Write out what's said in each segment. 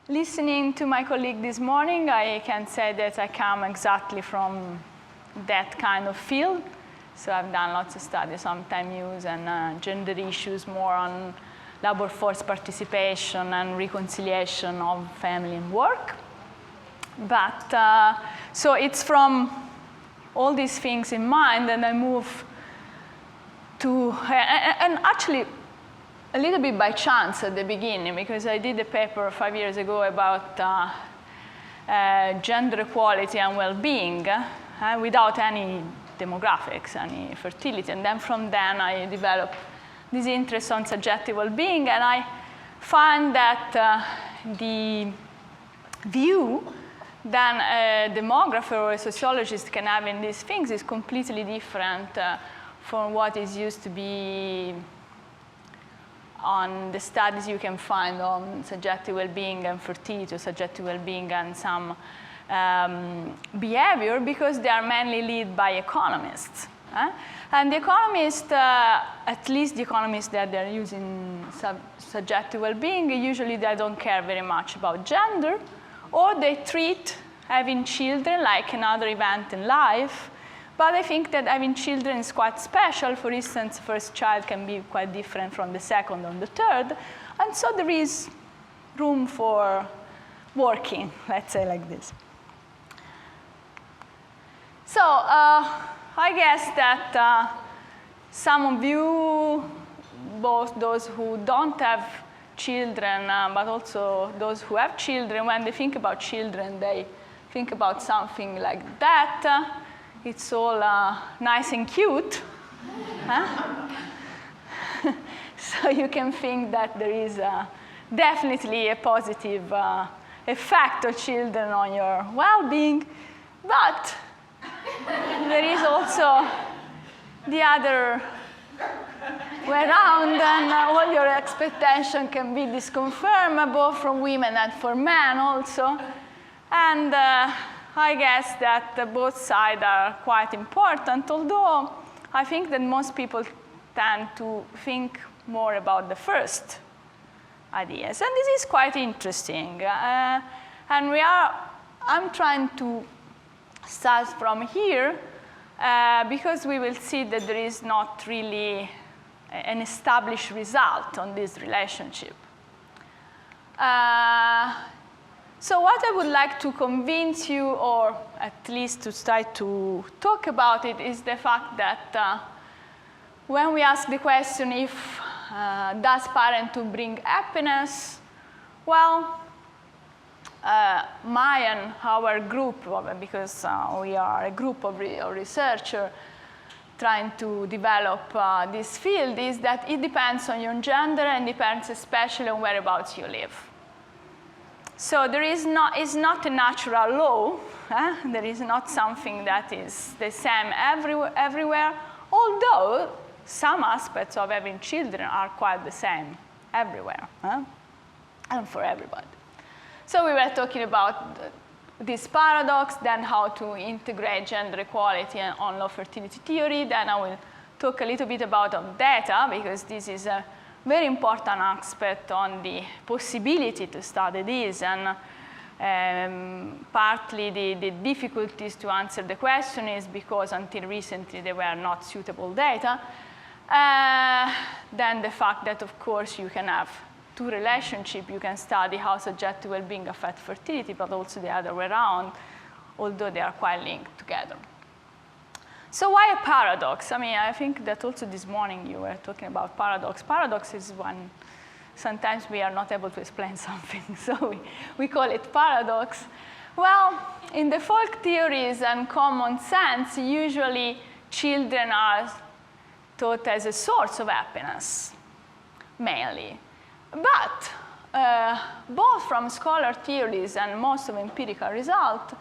listening to my colleague this morning, I can say that I come exactly from that kind of field. So I've done lots of studies on time use and gender issues, more on labor force participation and reconciliation of family and work. But so it's from all these things in mind, and I move to, and actually a little bit by chance at the beginning, because I did a paper 5 years ago about gender equality and well-being without any demographics, any fertility. And then from then I developed this interest on subjective well-being, and I find that the view that a demographer or a sociologist can have in these things is completely different from what is used to be on the studies you can find on subjective well-being and fertility, or subjective well-being and some behavior, because they are mainly led by economists. And the economists, at least the economists that they're using subjective well-being, usually they don't care very much about gender, or they treat having children like another event in life. But I think that having children is quite special. For instance, first child can be quite different from the second or the third. And so there is room for working, let's say like this. So I guess that some of you, both those who don't have children, but also those who have children, when they think about children, they think about something like that. It's all nice and cute. So you can think that there is definitely a positive effect of children on your well-being, but there is also the other way around, and all your expectation can be disconfirmed, both from women and for men also. And I guess that both sides are quite important, although I think that most people tend to think more about the first ideas. And this is quite interesting. And I'm trying to start from here, because we will see that there is not really an established result on this relationship. So what I would like to convince you, or at least to try to talk about it, is the fact that when we ask the question if does parenthood bring happiness, well, my and our group, because we are a group of researchers trying to develop this field, is that it depends on your gender and depends especially on whereabouts you live. So there is it's not a natural law. There is not something that is the same everywhere, although some aspects of having children are quite the same everywhere, and for everybody. So we were talking about this paradox, then how to integrate gender equality on low fertility theory. Then I will talk a little bit about data, because this is a very important aspect on the possibility to study this, and partly the difficulties to answer the question is because until recently there were not suitable data. Then the fact that, of course, you can have two relationships. You can study how subjective well-being affects fertility, but also the other way around, although they are quite linked together. So why a paradox? I mean, I think that also this morning you were talking about paradox. Paradox is when sometimes we are not able to explain something, so we call it paradox. Well, in the folk theories and common sense, usually children are taught as a source of happiness, mainly. But both from scholar theories and most of empirical results,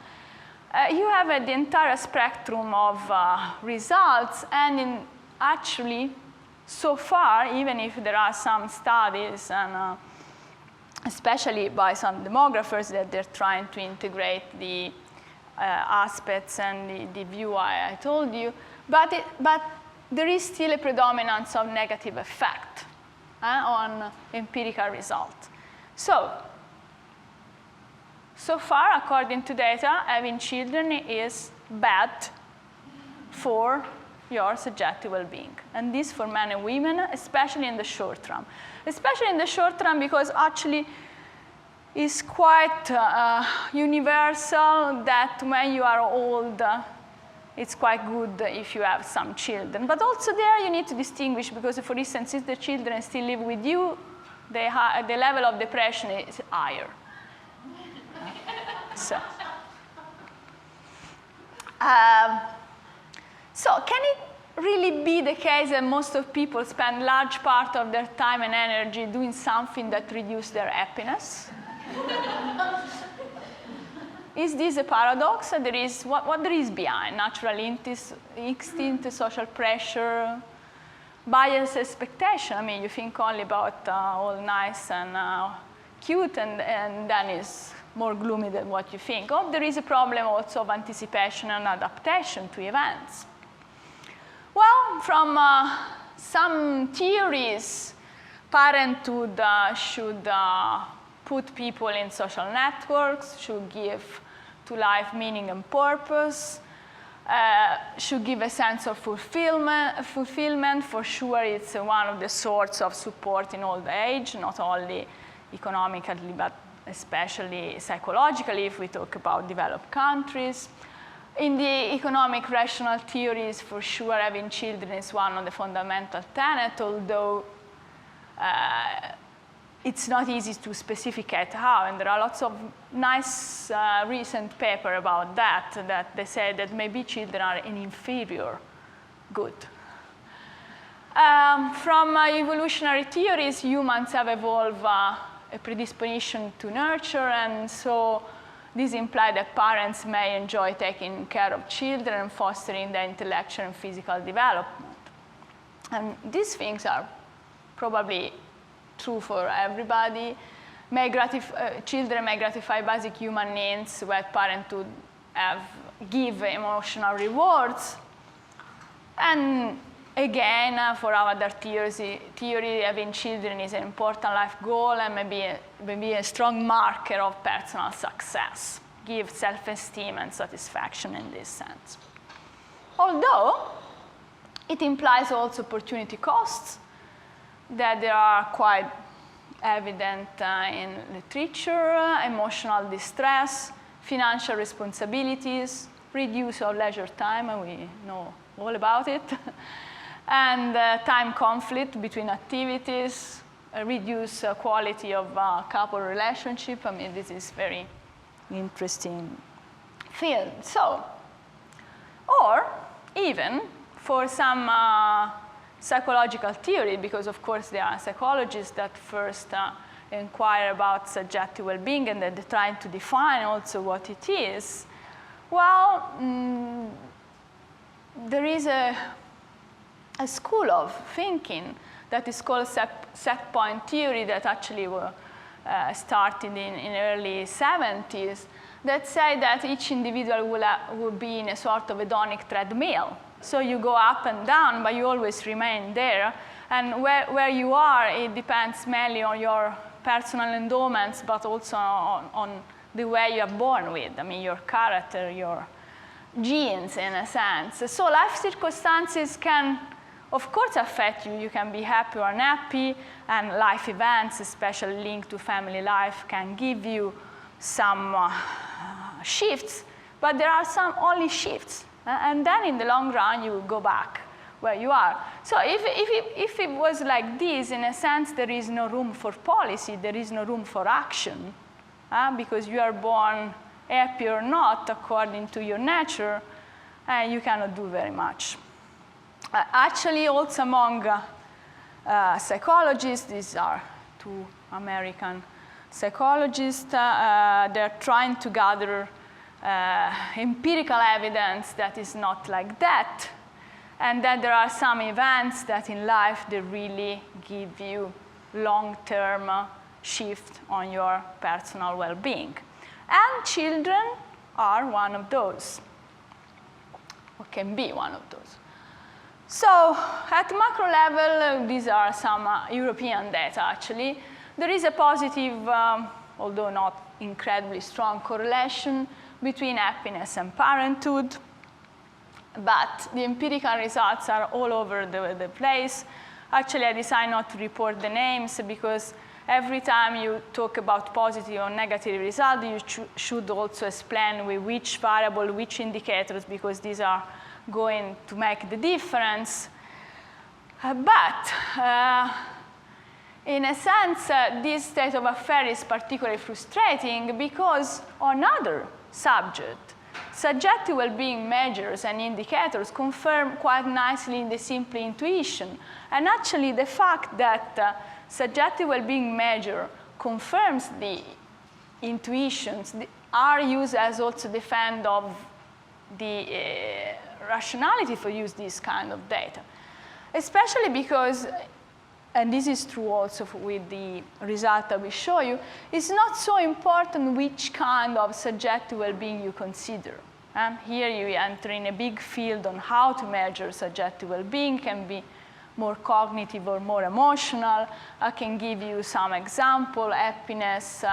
you have the entire spectrum of results, and actually, so far, even if there are some studies, and especially by some demographers, that they're trying to integrate the aspects and the view I told you, but there is still a predominance of negative effect on empirical results. So so far, according to data, having children is bad for your subjective well-being. And this for men and women, especially in the short run. Especially in the short run because actually it's quite universal that when you are old, it's quite good if you have some children. But also there you need to distinguish because, for instance, if the children still live with you, the level of depression is higher. So can it really be the case that most of people spend large part of their time and energy doing something that reduces their happiness? Is this a paradox? There is, what there is behind? Natural instinct, social pressure, biased expectation. I mean, you think only about all nice and cute, and then it's more gloomy than what you think. Or there is a problem also of anticipation and adaptation to events. Well, from some theories, Parenthood should put people in social networks, should give to life meaning and purpose, should give a sense of fulfillment. For sure, it's one of the sorts of support in old age, not only economically, but especially psychologically if we talk about developed countries. In the economic rational theories, for sure, having children is one of the fundamental tenets, although it's not easy to specificate how, and there are lots of nice recent papers about that they say that maybe children are an inferior good. From evolutionary theories, humans have evolved a predisposition to nurture, and so this implies that parents may enjoy taking care of children and fostering their intellectual and physical development. And these things are probably true for everybody. Children may gratify basic human needs where Parenthood give emotional rewards. And again, for our other theory, having children is an important life goal and maybe a strong marker of personal success, give self-esteem and satisfaction in this sense. Although it implies also opportunity costs that they are quite evident in literature, emotional distress, financial responsibilities, reduce of leisure time, and we know all about it, and time conflict between activities, reduce quality of couple relationship. I mean, this is very interesting field. So, or even for some psychological theory, because of course there are psychologists that first inquire about subjective well-being and they're trying to define also what it is. Well, there is a school of thinking that is called set point theory that actually started in early 70s that say that each individual will be in a sort of hedonic treadmill. So you go up and down, but you always remain there. And where you are, it depends mainly on your personal endowments, but also on the way you are born with. I mean, your character, your genes, in a sense. So life circumstances can, of course, affect you. You can be happy or unhappy, and life events, especially linked to family life, can give you some shifts, but there are some only shifts. And then in the long run, you will go back where you are. So if it was like this, in a sense, there is no room for policy, there is no room for action, because you are born happy or not according to your nature, and you cannot do very much. Actually, also among psychologists, these are two American psychologists, they're trying to gather empirical evidence that is not like that, and that there are some events that in life they really give you long-term shift on your personal well-being. And children are one of those, or can be one of those. So at macro level, these are some European data actually. There is a positive although not incredibly strong, correlation between happiness and parenthood. But the empirical results are all over the place. Actually, I decided not to report the names because every time you talk about positive or negative result, you should also explain with which variable, which indicators, because these are going to make the difference. In a sense, this state of affairs is particularly frustrating because on other subjects, subjective well-being measures and indicators confirm quite nicely the simple intuition. And actually, the fact that subjective well-being measure confirms the intuitions are used as also defend of the rationality for use this kind of data. Especially because, and this is true also with the result I will show you, it's not so important which kind of subjective well-being you consider. And here you enter in a big field on how to measure subjective well-being, can be more cognitive or more emotional. I can give you some example. Happiness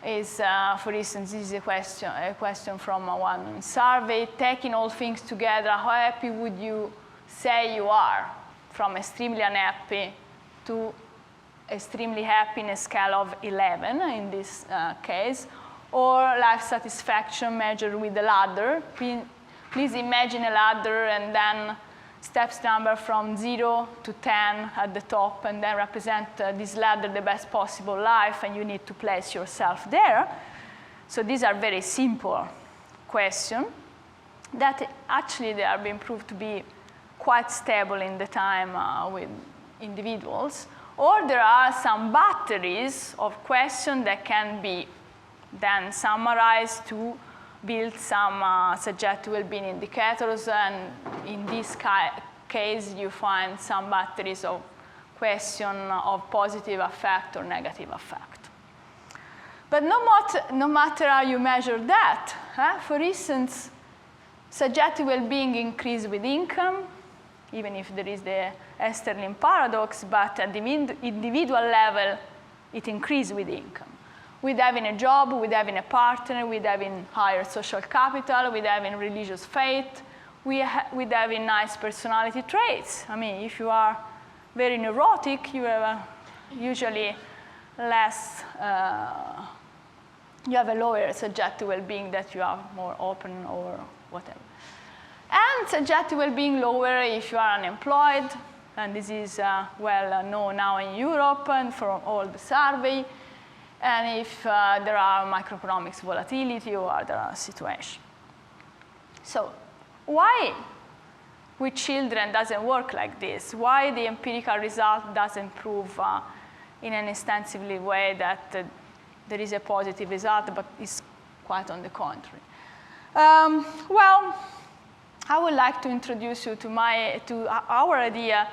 is, for instance, this is a question from one survey. Taking all things together, how happy would you say you are? From extremely unhappy to extremely happy in a scale of 11 in this case, or life satisfaction measured with a ladder. Please imagine a ladder and then steps number from 0 to 10 at the top, and then represent this ladder the best possible life, and you need to place yourself there. So these are very simple questions that actually they are being proved to be quite stable in the time with individuals. Or there are some batteries of questions that can be then summarized to build some subjective well-being indicators, and in this case you find some batteries of questions of positive affect or negative affect. But no matter how you measure that, for instance, subjective well-being increases with income, even if there is the Esterlin paradox, but at the individual level, it increases with income. With having a job, with having a partner, with having higher social capital, with having religious faith, with having nice personality traits. I mean, if you are very neurotic, you have usually less, you have a lower subjective well-being, that you are more open or whatever. And subjective well-being lower if you are unemployed, and this is well known now in Europe and from all the survey, and if there are microeconomics volatility or other situations. So why with children doesn't work like this? Why the empirical result doesn't prove in an extensively way that there is a positive result, but it's quite on the contrary? Well, I would like to introduce you to our idea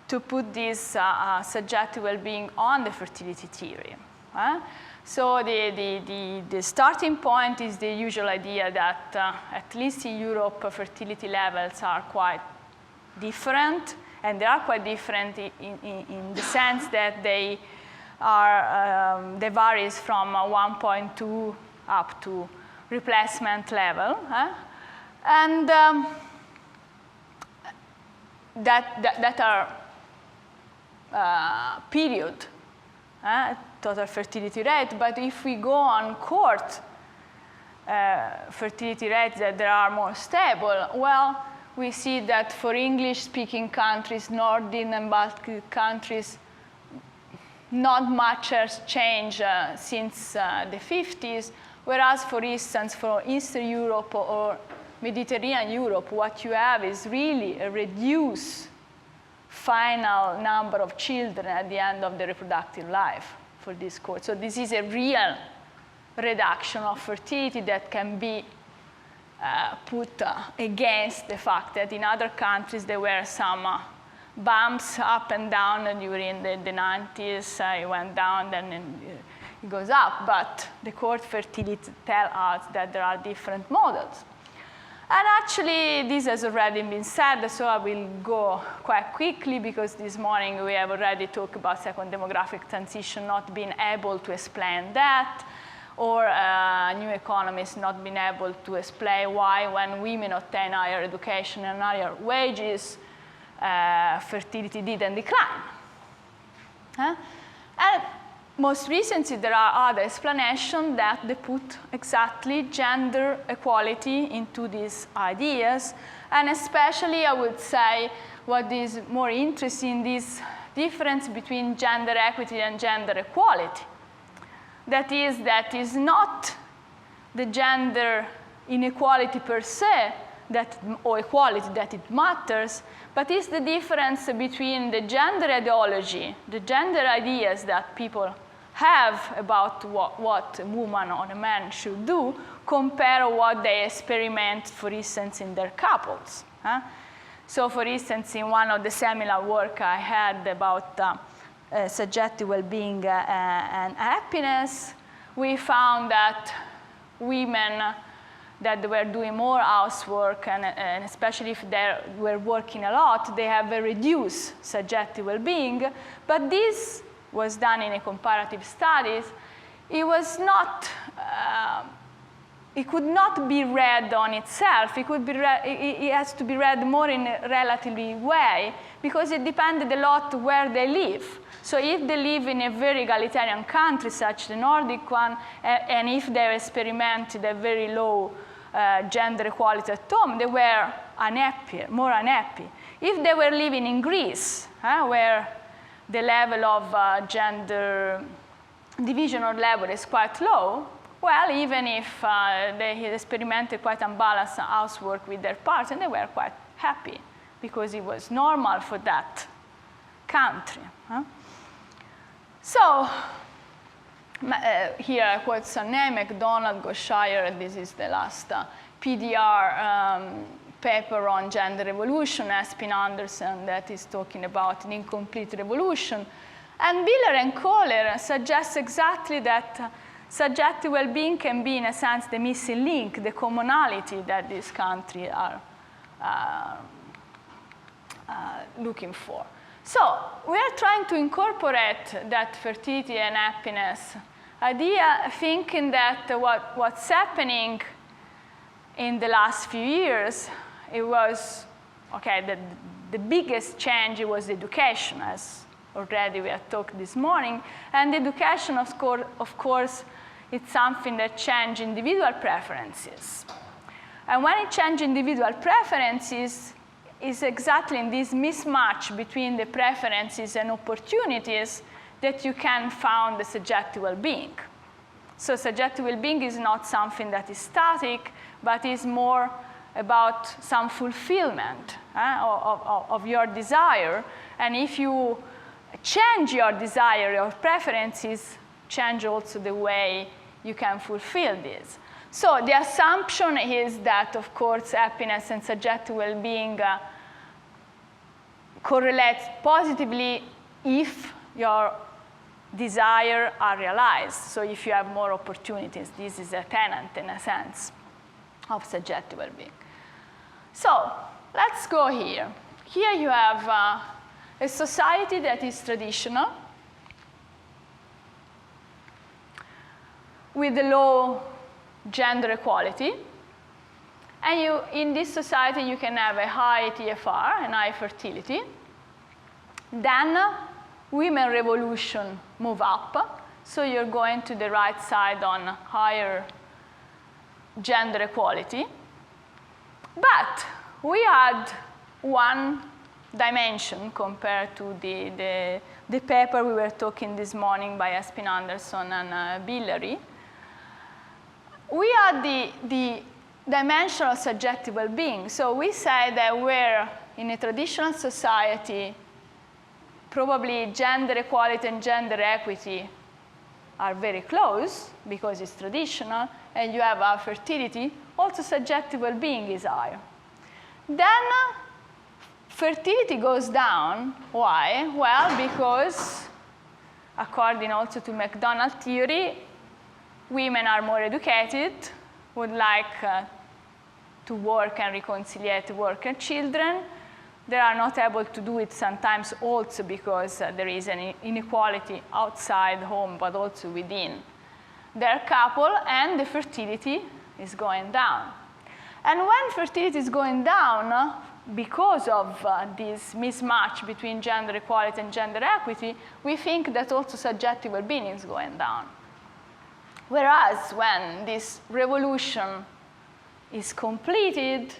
to put this subjective well-being on the fertility theory. So the starting point is the usual idea that at least in Europe, fertility levels are quite different, and they are quite different in the sense that they varies from 1.2 up to replacement level. And that are period, total fertility rate. But if we go on cohort fertility rates that they are more stable, well, we see that for English-speaking countries, Nordic and Baltic countries, not much has changed since the 50s, whereas, for instance, for Eastern Europe or Mediterranean Europe, what you have is really a reduced final number of children at the end of the reproductive life for this cohort. So this is a real reduction of fertility that can be put against the fact that in other countries there were some bumps up and down during the 90s. It went down, then it goes up. But the cohort fertility tell us that there are different models. And actually, this has already been said, so I will go quite quickly, because this morning we have already talked about second demographic transition not being able to explain that, or new economists not being able to explain why, when women obtain higher education and higher wages, fertility didn't decline. And most recently, there are other explanations that they put exactly gender equality into these ideas. And especially, I would say, what is more interesting is difference between gender equity and gender equality. That is not the gender inequality per se, or equality that it matters, but it's the difference between the gender ideology, the gender ideas that people have about what a woman or a man should do, compare what they experiment, for instance, in their couples. So, for instance, in one of the seminar work I had about subjective well-being and happiness, we found that women that were doing more housework, and especially if they were working a lot, they have a reduced subjective well-being. But this was done in a comparative studies. It was not, it could not be read on itself. It has to be read more in a relatively way, because it depended a lot where they live. So if they live in a very egalitarian country, such as the Nordic one, and if they experimented a very low gender equality at home, they were unhappy, more unhappy. If they were living in Greece, where the level of gender division or labor is quite low, well, even if they had experimented quite unbalanced housework with their partner, they were quite happy, because it was normal for that country. So, here I quote some name, McDonald, Goshire. This is the last PDR paper on gender evolution, Espin Anderson, that is talking about an incomplete revolution. And Biller and Kohler suggest exactly that subjective well-being can be, in a sense, the missing link, the commonality that these countries are looking for. So we are trying to incorporate that fertility and happiness idea, thinking that what's happening in the last few years, it was, okay, the biggest change was education, as already we have talked this morning. And education, of course, it's something that changes individual preferences. And when it changes individual preferences, is exactly in this mismatch between the preferences and opportunities that you can find the subjective well-being. So subjective well-being is not something that is static, but is more about some fulfillment of your desire. And if you change your desire, your preferences, change also the way you can fulfill this. So the assumption is that, of course, happiness and subjective well-being correlates positively if your desires are realized. So if you have more opportunities, this is a tenet, in a sense, of subjective well-being. So let's go here. Here you have a society that is traditional, with a low gender equality. And in this society, you can have a high TFR and high fertility. Then women revolution move up. So you're going to the right side on higher gender equality. But we had one dimension compared to the paper we were talking this morning by Espin Anderson and Billery. We had the dimension of subjective well-being. So we say that where in a traditional society, probably gender equality and gender equity are very close because it's traditional, and you have our fertility, also subjective well-being is higher. Then fertility goes down. Why? Well, because according also to McDonald theory, women are more educated, would like to work and reconciliate work and children. They are not able to do it sometimes also because there is an inequality outside home, but also within their couple, and the fertility is going down. And when fertility is going down, because of this mismatch between gender equality and gender equity, we think that also subjective well-being is going down. Whereas when this revolution is completed,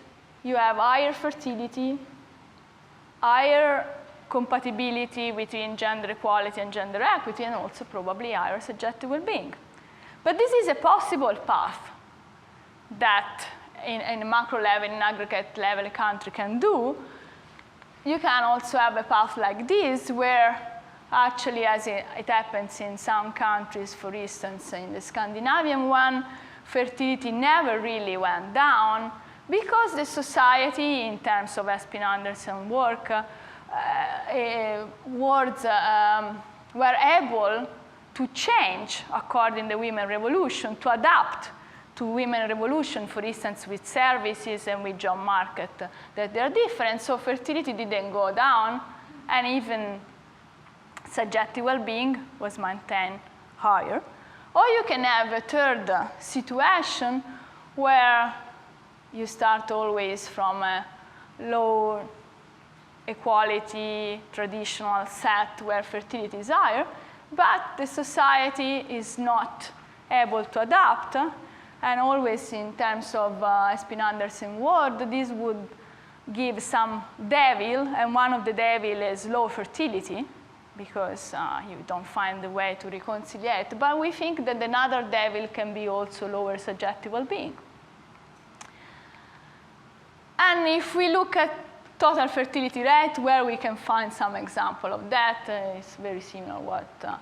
you have higher fertility, higher compatibility between gender equality and gender equity, and also probably higher subjective well-being. But this is a possible path that in a macro level, in aggregate level, a country can do. You can also have a path like this where actually, as it happens in some countries, for instance, in the Scandinavian one, fertility never really went down because the society, in terms of Espin-Andersen work, were able to change according to the women revolution, to adapt to women revolution, for instance, with services and with job market, that they're different. So fertility didn't go down, and even subjective well-being was maintained higher. Or you can have a third situation where you start always from a low equality traditional set where fertility is higher, but the society is not able to adapt. And always in terms of Espin-Andersen word, this would give some devil, and one of the devil is low fertility, because you don't find the way to reconciliate. But we think that another devil can be also lower subjective well-being. And if we look at total fertility rate, where we can find some example of that, it's very similar to what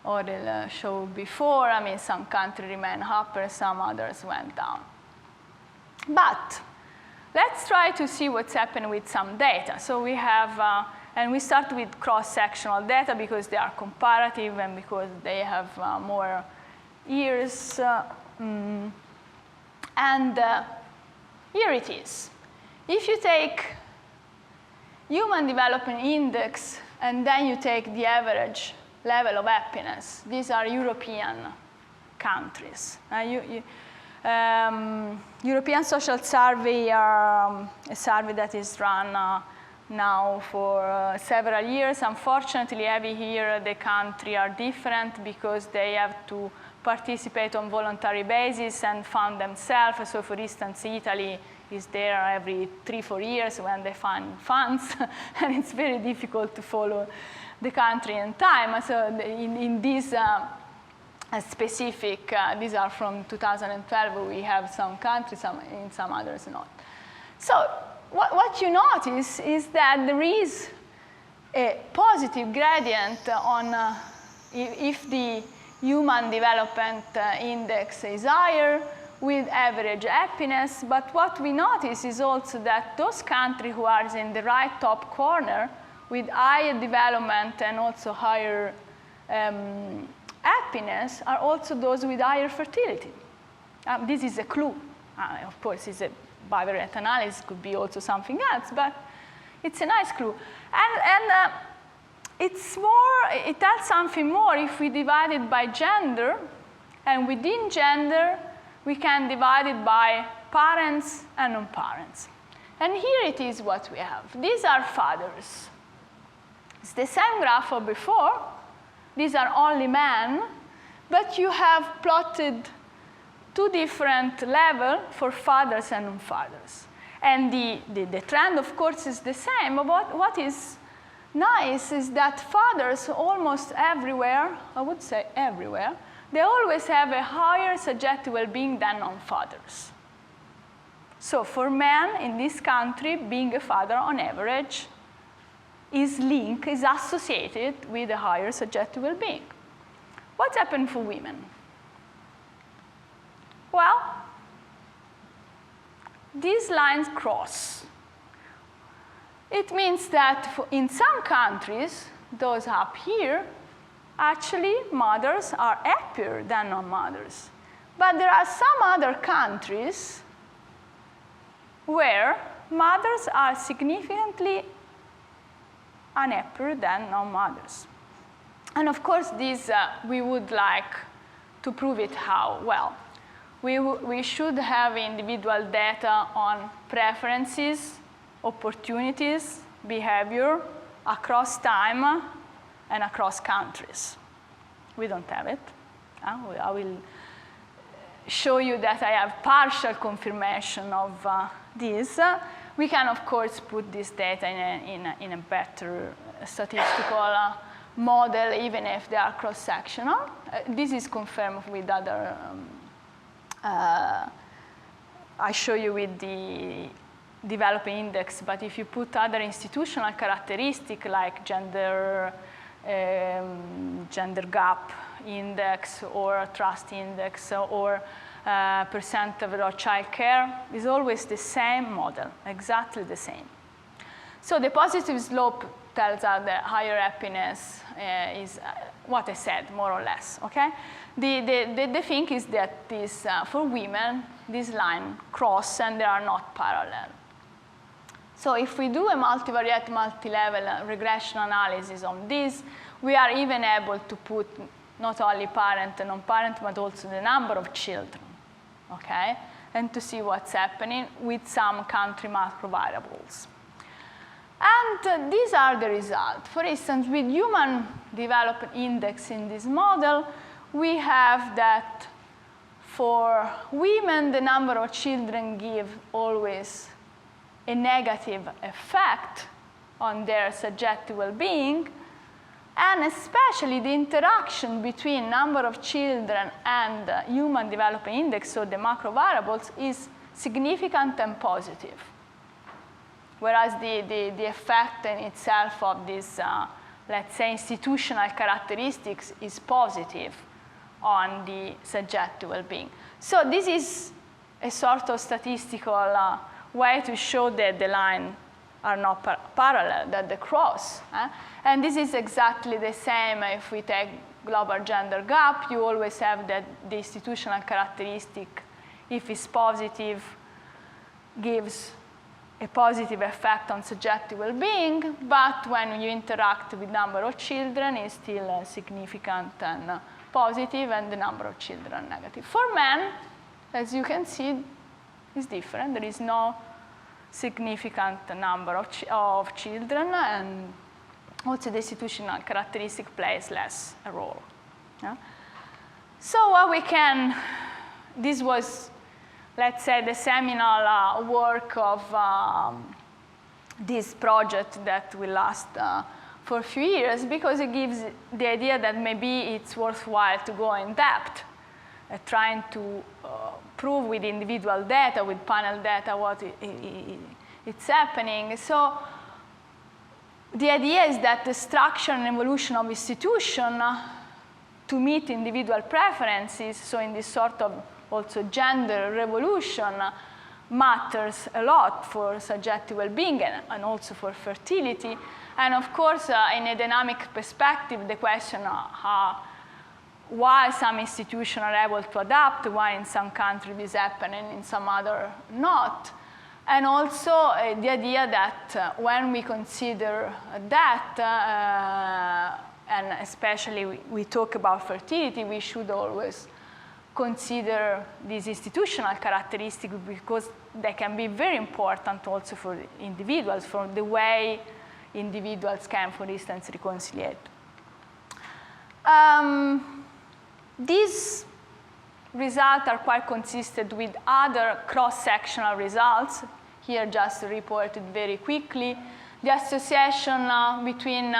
Aurel showed before. I mean, some countries remain upper, some others went down. But let's try to see what's happened with some data. So we have, and we start with cross-sectional data because they are comparative and because they have more years. And here it is. If you take Human Development Index and then you take the average level of happiness, these are European countries. European Social Survey are a survey that is run now for several years. Unfortunately, every year the countries are different because they have to participate on voluntary basis and fund themselves. So for instance, Italy is there every 3-4 years when they find funds, and it's very difficult to follow the country in time. So in this specific, these are from 2012, we have some countries, in some others not. So what you notice is that there is a positive gradient on if the Human Development Index is higher with average happiness. But what we notice is also that those countries who are in the right top corner with higher development and also higher happiness are also those with higher fertility. This is a clue. Of course, it's a bivariate analysis, could be also something else, but it's a nice clue. And it's more, it tells something more if we divide it by gender, and within gender, we can divide it by parents and non-parents. And here it is what we have. These are fathers. It's the same graph of before. These are only men, but you have plotted two different levels for fathers and non-fathers. And the trend, of course, is the same. But what is nice is that fathers almost everywhere, I would say everywhere, they always have a higher subjective well-being than non-fathers. So for men in this country, being a father on average is associated with a higher subjective well-being. What happened for women? Well, these lines cross. It means that in some countries, those up here, actually mothers are happier than non-mothers. But there are some other countries where mothers are significantly unhappier than non-mothers. And of course, this we would like to prove it how? Well, we should have individual data on preferences, opportunities, behavior across time and across countries. We don't have it. I will show you that I have partial confirmation of this. We can, of course, put this data in a better statistical model, even if they are cross-sectional. This is confirmed with other, I show you with the developing index, but if you put other institutional characteristics like gender gap index or trust index or percent of child care, is always the same model, exactly the same. So the positive slope tells us that higher happiness is what I said, more or less, okay? The thing is that this, for women, this line cross and they are not parallel. So if we do a multivariate, multi-level regression analysis on this, we are even able to put not only parent and non-parent, but also the number of children, okay? And to see what's happening with some country macro variables. And these are the results. For instance, with human development index in this model, we have that for women, the number of children give always a negative effect on their subjective well-being, and especially the interaction between number of children and human development index, so the macro variables, is significant and positive. Whereas the effect in itself of this, let's say, institutional characteristics is positive on the subjective well-being. So this is a sort of statistical way to show that the lines are not parallel, that they cross. And this is exactly the same if we take global gender gap. You always have that the institutional characteristic, if it's positive, gives a positive effect on subjective well-being, but when you interact with number of children, it's still significant and positive, and the number of children negative. For men, as you can see, it's different. There is no significant number of children, and also the institutional characteristic plays less a role. Yeah? So what we can, this was, let's say, the seminal work of this project that will last for a few years, because it gives the idea that maybe it's worthwhile to go in depth, trying to prove with individual data, with panel data, what it's happening. So the idea is that the structure and evolution of institution to meet individual preferences, so in this sort of also gender revolution, matters a lot for subjective well-being and also for fertility. And of course, in a dynamic perspective, the question why some institutions are able to adapt, why in some countries this happens and in some other not. And also the idea that when we consider that, and especially we talk about fertility, we should always consider these institutional characteristics, because they can be very important also for individuals, for the way individuals can, for instance, reconciliate. These results are quite consistent with other cross-sectional results. Here, just reported very quickly. The association between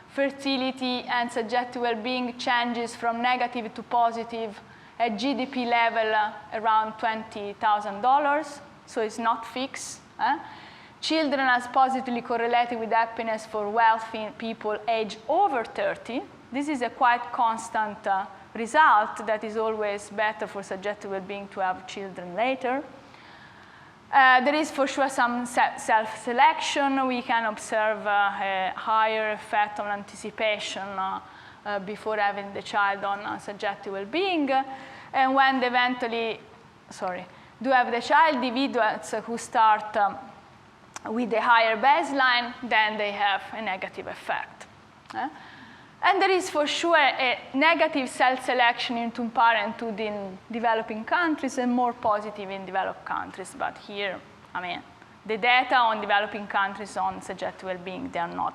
fertility and subjective well-being changes from negative to positive at GDP level around $20,000, so it's not fixed. Children as positively correlated with happiness for wealthy people age over 30. This is a quite constant result that is always better for subjective well-being to have children later. There is for sure some self-selection. We can observe a higher effect on anticipation before having the child on subjective well-being. And when do have the child individuals who start with a higher baseline, then they have a negative effect. And there is for sure a negative cell selection into parenthood in developing countries and more positive in developed countries. But here, I mean, the data on developing countries on subjective well-being, they are not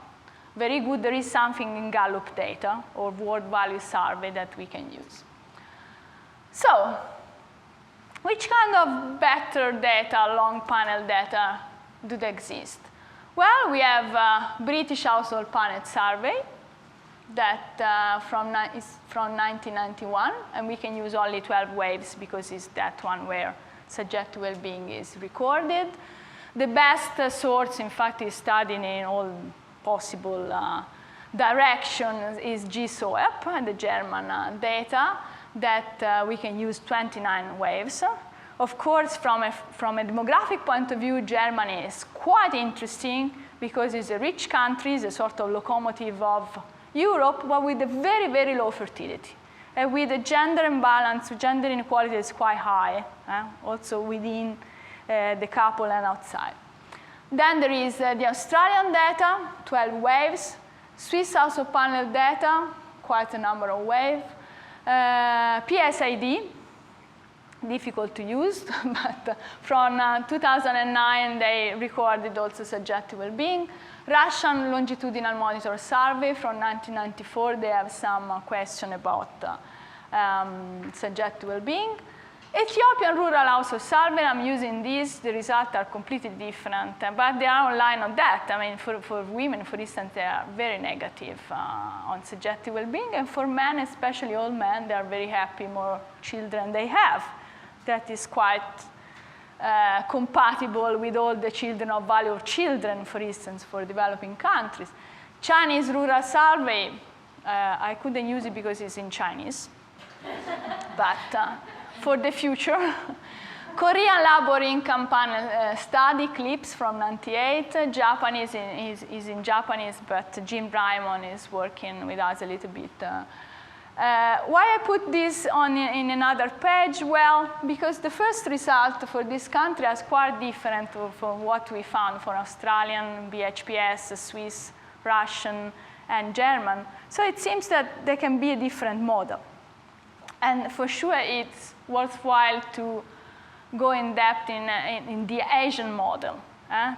very good. There is something in Gallup data or World Value Survey that we can use. So, which kind of better data, long panel data, do they exist? Well, we have British Household Panel Survey that is from 1991, and we can use only 12 waves because it's that one where subjective well-being is recorded. The best source, in fact, is studied in all possible directions is GSOEP, the German data, that we can use 29 waves. Of course, from a demographic point of view, Germany is quite interesting because it's a rich country, it's a sort of locomotive of Europe, but with a very, very low fertility. And with the gender imbalance, gender inequality is quite high, also within the couple and outside. Then there is the Australian data, 12 waves, Swiss household panel data, quite a number of waves, PSID, difficult to use, but from 2009 they recorded also subjective well-being. Russian longitudinal monitor survey from 1994, they have some question about subjective well-being. Ethiopian rural household survey, I'm using these, the results are completely different, but they are online on that. I mean, for women, for instance, they are very negative on subjective well-being, and for men, especially old men, they are very happy more children they have. That is quite compatible with all the children of value of children, for instance, for developing countries. Chinese rural survey, I couldn't use it because it's in Chinese, but for the future. Korean labor income panel study clips from 98. Japanese is in Japanese, but Jim Brymon is working with us a little bit. Why I put this in another page? Well, because the first result for this country is quite different from what we found for Australian, BHPS, Swiss, Russian, and German. So it seems that there can be a different model. And for sure, it's worthwhile to go in depth in the Asian model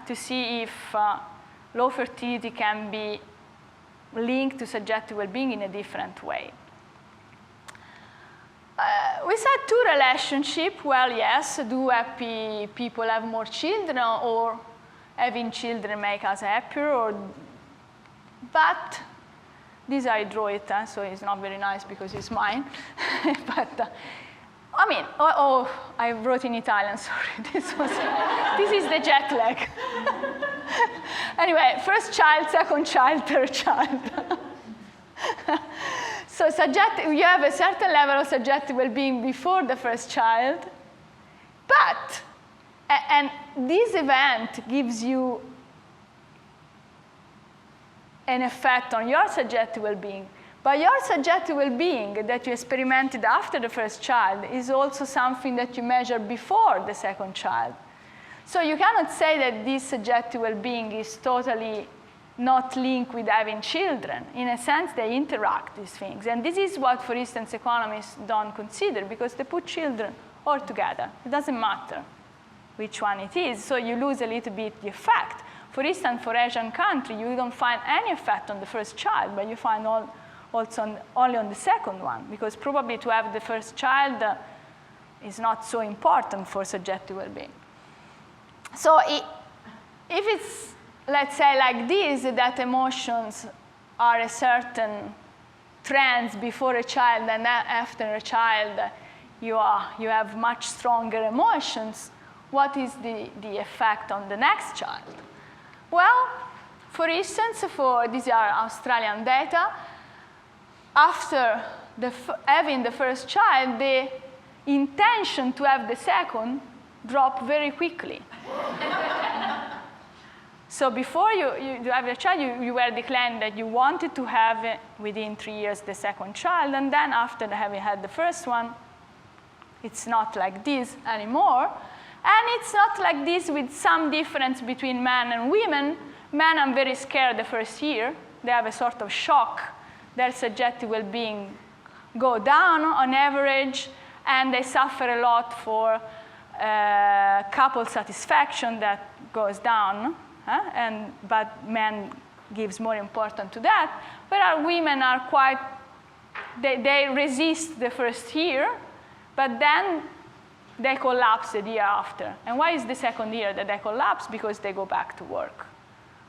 to see if low fertility can be linked to subjective well-being in a different way. We said two relationships. Well, yes, do happy people have more children, or having children make us happier? But this I draw it, so it's not very nice because it's mine. But I mean, I wrote in Italian. Sorry, this is the jet lag. Anyway, first child, second child, third child. So you have a certain level of subjective well-being before the first child, but, and this event gives you an effect on your subjective well-being, but your subjective well-being that you experimented after the first child is also something that you measure before the second child. So you cannot say that this subjective well-being is totally not linked with having children. In a sense, they interact, these things. And this is what, for instance, economists don't consider, because they put children all together. It doesn't matter which one it is, so you lose a little bit the effect. For instance, for Asian country, you don't find any effect on the first child, but you find also only on the second one, because probably to have the first child is not so important for subjective well-being. So if it's, let's say, like this, that emotions are a certain trends before a child, and after a child you have much stronger emotions, what is the effect on the next child? Well, for instance, these are Australian data, after having the first child, the intention to have the second dropped very quickly. So before you have a child, you were declaring that you wanted to have within 3 years the second child, and then after having had the first one, It's not like this anymore. And it's not like this with some difference between men and women. Men are very scared the first year. They have a sort of shock. Their subjective well-being go down on average, and they suffer a lot for couple satisfaction that goes down, but men gives more importance to that, whereas women are quite, they resist the first year, but then they collapse the year after. And why is the second year that they collapse? Because they go back to work,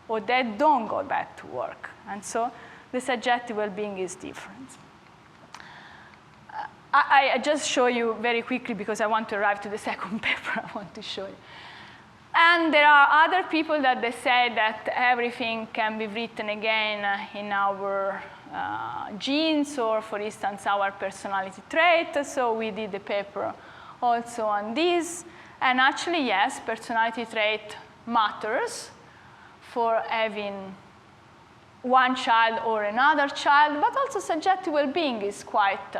or they don't go back to work. And so the subjective well-being is different. I just show you very quickly because I want to arrive to the second paper I want to show you. And there are other people that they say that everything can be written again in our genes, or for instance, our personality trait. So we did a paper also on this. And actually, yes, personality trait matters for having one child or another child, but also subjective well-being is quite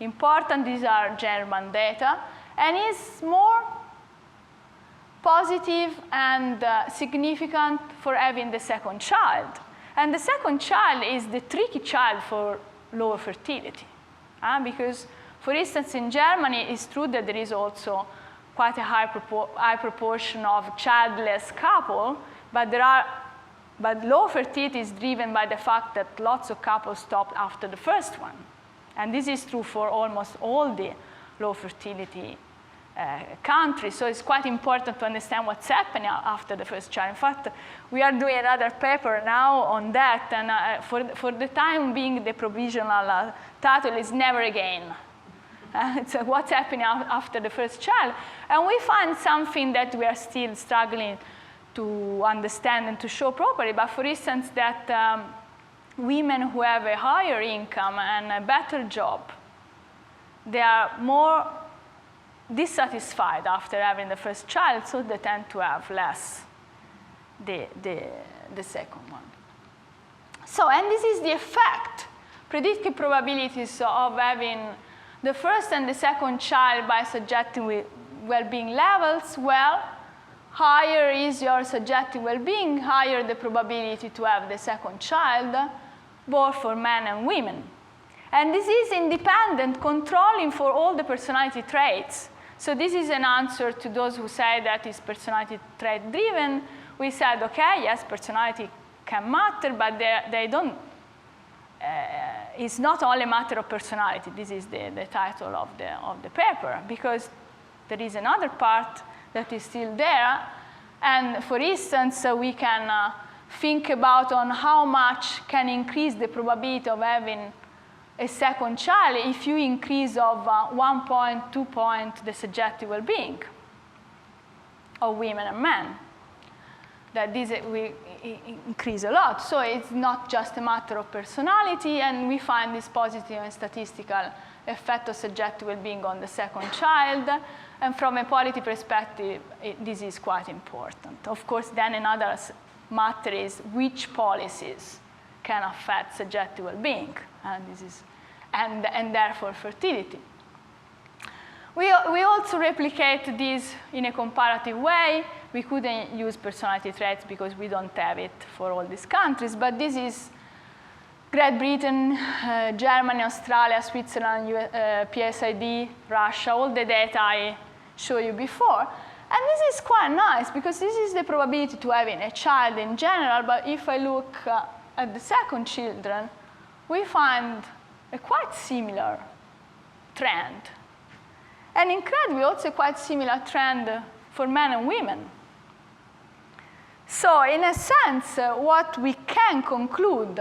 important. These are German data, and is more positive and significant for having the second child. And the second child is the tricky child for lower fertility, because, for instance, in Germany, it's true that there is also quite a high proportion of childless couple, but low fertility is driven by the fact that lots of couples stopped after the first one. And this is true for almost all the low fertility countries. So it's quite important to understand what's happening after the first child. In fact, we are doing another paper now on that. And for the time being, the provisional title is Never Again. It's what's happening after the first child. And we find something that we are still struggling to understand and to show properly. But for instance, that women who have a higher income and a better job, they are more dissatisfied after having the first child, so they tend to have less the second one. So, and this is the effect, predictive probabilities of having the first and the second child by subjective well-being levels. Well, higher is your subjective well-being, higher the probability to have the second child, both for men and women. And this is independent, controlling for all the personality traits. So this is an answer to those who say that it's personality trait driven. We said, okay, yes, personality can matter, but they don't, it's not only a matter of personality. This is the title of the paper, because there is another part that is still there. And for instance, we can think about on how much can increase the probability of having a second child if you increase of 1 point, 2 point the subjective well-being of women and men. That this we increase a lot. So it's not just a matter of personality, and we find this positive and statistical effect of subjective well-being on the second child. And from a parity perspective, this is quite important. Of course, then another matter is which policies can affect subjective well-being, and this is, and therefore fertility. We also replicate this in a comparative way. We couldn't use personality traits because we don't have it for all these countries, but this is Great Britain, Germany, Australia, Switzerland, PSID, Russia, all the data I showed you before. And this is quite nice because this is the probability to having a child in general, but if I look at the second children, we find a quite similar trend. And incredibly, also quite similar trend for men and women. So in a sense, what we can conclude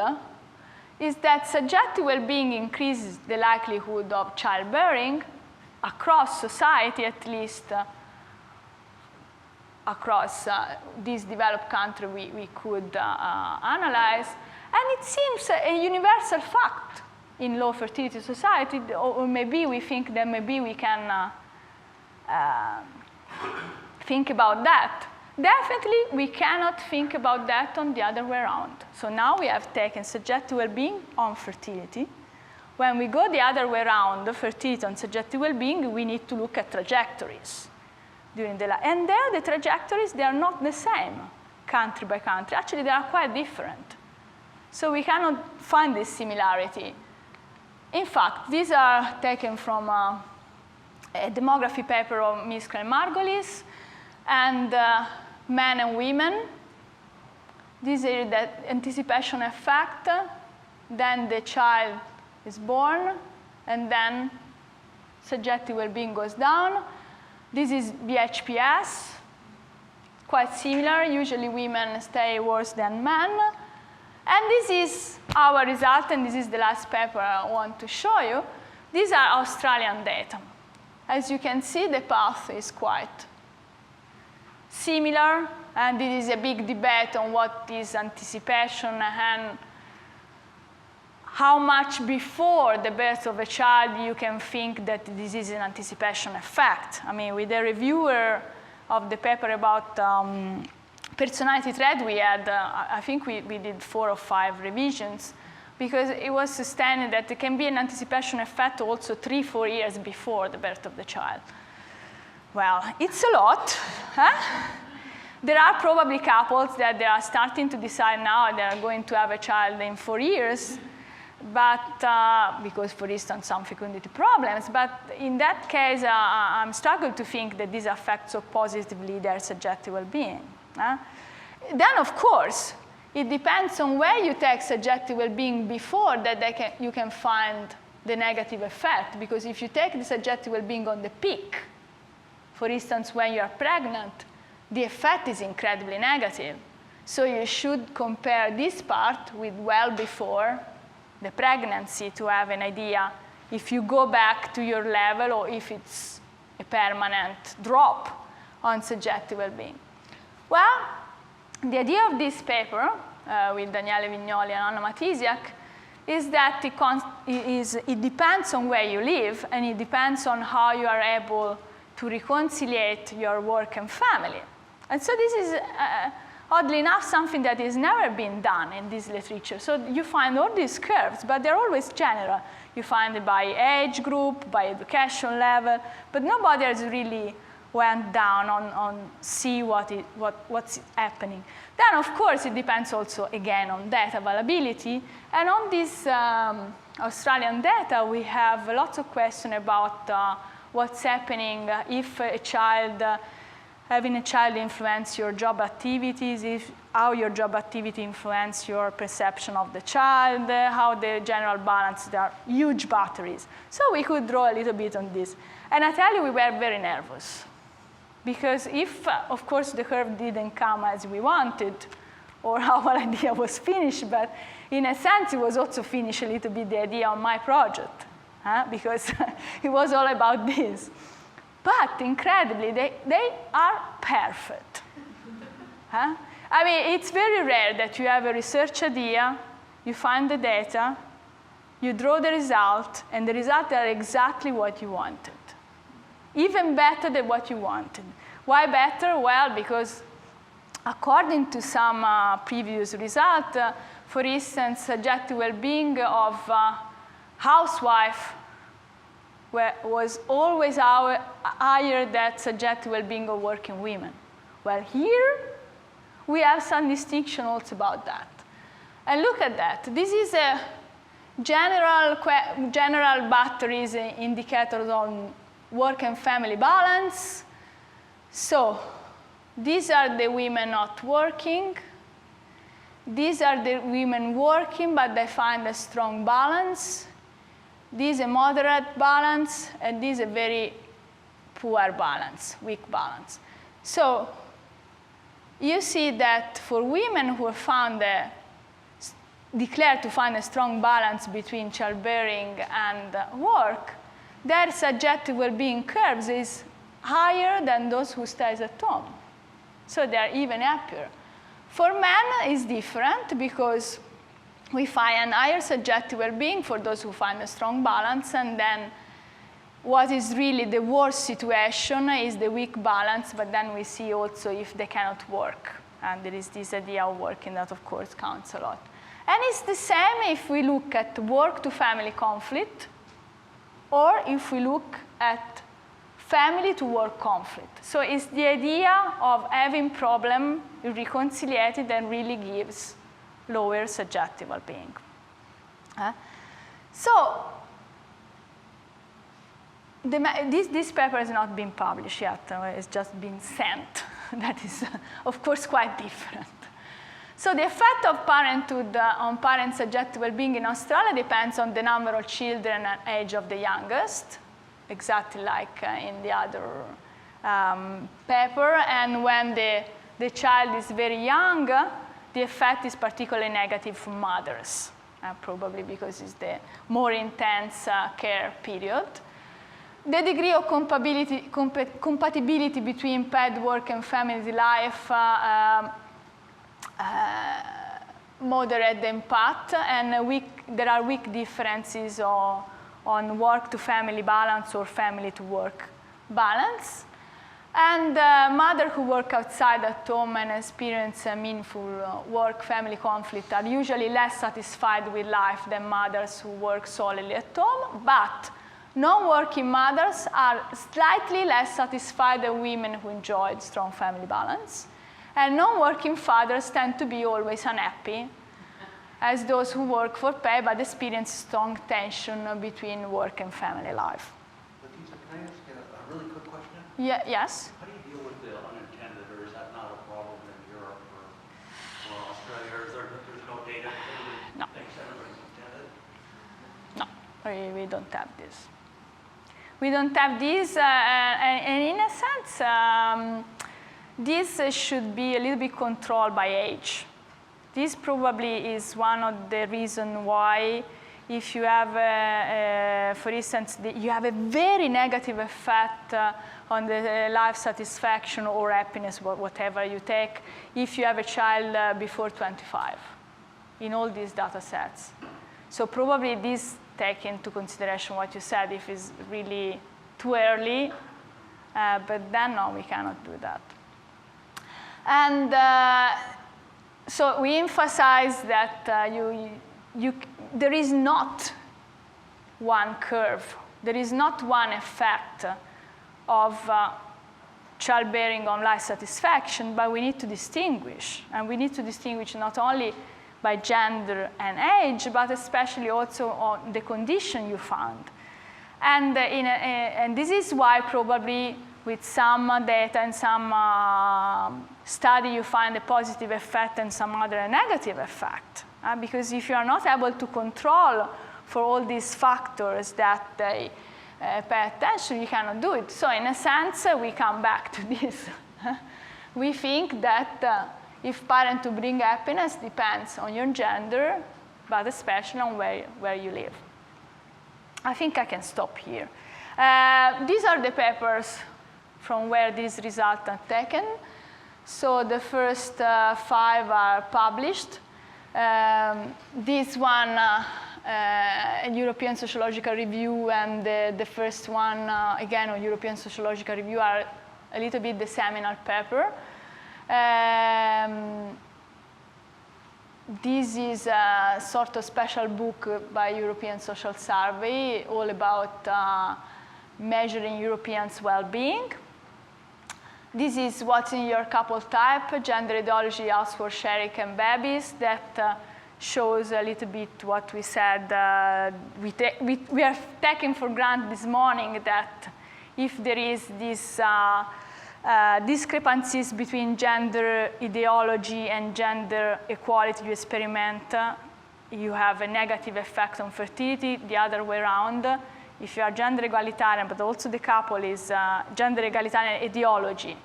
is that subjective well-being increases the likelihood of childbearing across society, at least across this developed country we could analyze. And it seems a universal fact in low fertility society, or maybe we think that maybe we can think about that. Definitely, we cannot think about that on the other way around. So now we have taken subjective well-being on fertility. When we go the other way around, the fertility and subjective well-being, we need to look at trajectories during the life. And there, the trajectories, they are not the same country by country. Actually, they are quite different. So we cannot find this similarity. In fact, these are taken from a demography paper of Miskra and Margolis, and men and women. This is the anticipation effect. Then the child is born, and then subjective well-being goes down. This is BHPS, quite similar. Usually women stay worse than men. And this is our result, and this is the last paper I want to show you. These are Australian data. As you can see, the path is quite similar, and this is a big debate on what is anticipation and how much before the birth of a child you can think that this is an anticipation effect. I mean, with the reviewer of the paper about personality trait, we had, I think we did 4 or 5 revisions, because it was sustained that there can be an anticipation effect also 3-4 years before the birth of the child. Well, it's a lot. Huh? There are probably couples that they are starting to decide now they are going to have a child in 4 years, but because, for instance, some fecundity problems. But in that case, I'm struggling to think that this affects so positively their subjective well-being. Then, of course, it depends on where you take subjective well-being before that you can find the negative effect. Because if you take the subjective well-being on the peak, for instance, when you are pregnant, the effect is incredibly negative. So you should compare this part with well before the pregnancy to have an idea if you go back to your level or if it's a permanent drop on subjective well-being. Well, the idea of this paper with Daniele Vignoli and Anna Matisiak is that it depends on where you live, and it depends on how you are able to reconcile your work and family. And so this is, oddly enough, something that has never been done in this literature. So you find all these curves, but they're always general. You find it by age group, by education level, but nobody has really went down on see what's happening. Then, of course, it depends also, again, on data availability. And on this Australian data, we have lots of questions about what's happening if a child, having a child influence your job activities, how your job activity influence your perception of the child, how the general balance, there are huge batteries. So we could draw a little bit on this. And I tell you, we were very nervous. Because if, of course, the curve didn't come as we wanted, or our idea was finished, but in a sense, it was also finished a little bit the idea of my project, because it was all about this. But incredibly, they are perfect. I mean, it's very rare that you have a research idea, you find the data, you draw the result, and the results are exactly what you wanted. Even better than what you wanted. Why better? Well, because according to some previous result, for instance, subjective well-being of housewife was always higher than subjective well-being of working women. Well, here we have some distinction also about that. And look at that. This is a general batteries indicators on work and family balance. So these are the women not working. These are the women working, but they find a strong balance. This is a moderate balance, and this is a very poor balance, weak balance. So you see that for women who found declared to find a strong balance between childbearing and work, their subjective well-being curves is higher than those who stays at home. So they are even happier. For men, it's different because we find higher subjective well-being for those who find a strong balance, and then what is really the worst situation is the weak balance, but then we see also if they cannot work. And there is this idea of working that, of course, counts a lot. And it's the same if we look at work-to-family conflict or if we look at family-to-work conflict. So it's the idea of having problem reconciliated that really gives lower subjective well-being. So this paper has not been published yet. It's just been sent. That is, of course, quite different. So the effect of parenthood on parent subjective well-being in Australia depends on the number of children and age of the youngest, exactly like in the other paper. And when the child is very young, the effect is particularly negative for mothers, probably because it's the more intense care period. The degree of compatibility between paid work and family life moderate the impact, and there are weak differences on work-to-family balance or family-to-work balance. And mothers who work outside at home and experience a meaningful work-family conflict are usually less satisfied with life than mothers who work solely at home, but non-working mothers are slightly less satisfied than women who enjoy strong family balance. And non-working fathers tend to be always unhappy, as those who work for pay but experience strong tension between work and family life. Letizia, can I ask you a really quick question? Yes? How do you deal with the unintended, or is that not a problem in Europe or Australia, or is there's no data that No. thinks everybody's intended? No, we don't have this. We don't have this, and in a sense, this should be a little bit controlled by age. This probably is one of the reasons why if you have, for instance, you have a very negative effect on the life satisfaction or happiness, whatever you take, if you have a child before 25 in all these data sets. So probably this take into consideration what you said, if it's really too early, but then no, we cannot do that. And so we emphasize that there is not one curve. There is not one effect of childbearing on life satisfaction, but we need to distinguish. And we need to distinguish not only by gender and age, but especially also on the condition you found. And, and this is why probably with some data and some study you find a positive effect and some other a negative effect. Because if you are not able to control for all these factors that they pay attention, you cannot do it. So in a sense, we come back to this. We think that if parenthood bring happiness depends on your gender, but especially on where you live. I think I can stop here. These are the papers from where these results are taken. So the first 5 are published. This one, a European Sociological Review, and the first one, again, a European Sociological Review, are a little bit the seminal paper. This is a sort of special book by European Social Survey, all about measuring Europeans' well-being. This is what's in your couple type, gender ideology, household sharing, and babies. That shows a little bit what we said. We are taking for granted this morning that if there is this discrepancies between gender ideology and gender equality you experiment, you have a negative effect on fertility. The other way around, if you are gender egalitarian, but also the couple is gender egalitarian ideology,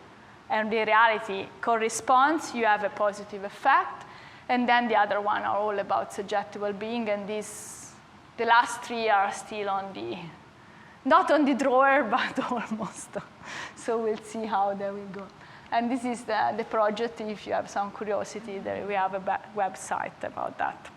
and the reality corresponds, you have a positive effect. And then the other one are all about subjective well-being, and the last 3 are still on the, not on the drawer, but almost. So we'll see how they will go. And this is the project. If you have some curiosity, we have a website about that.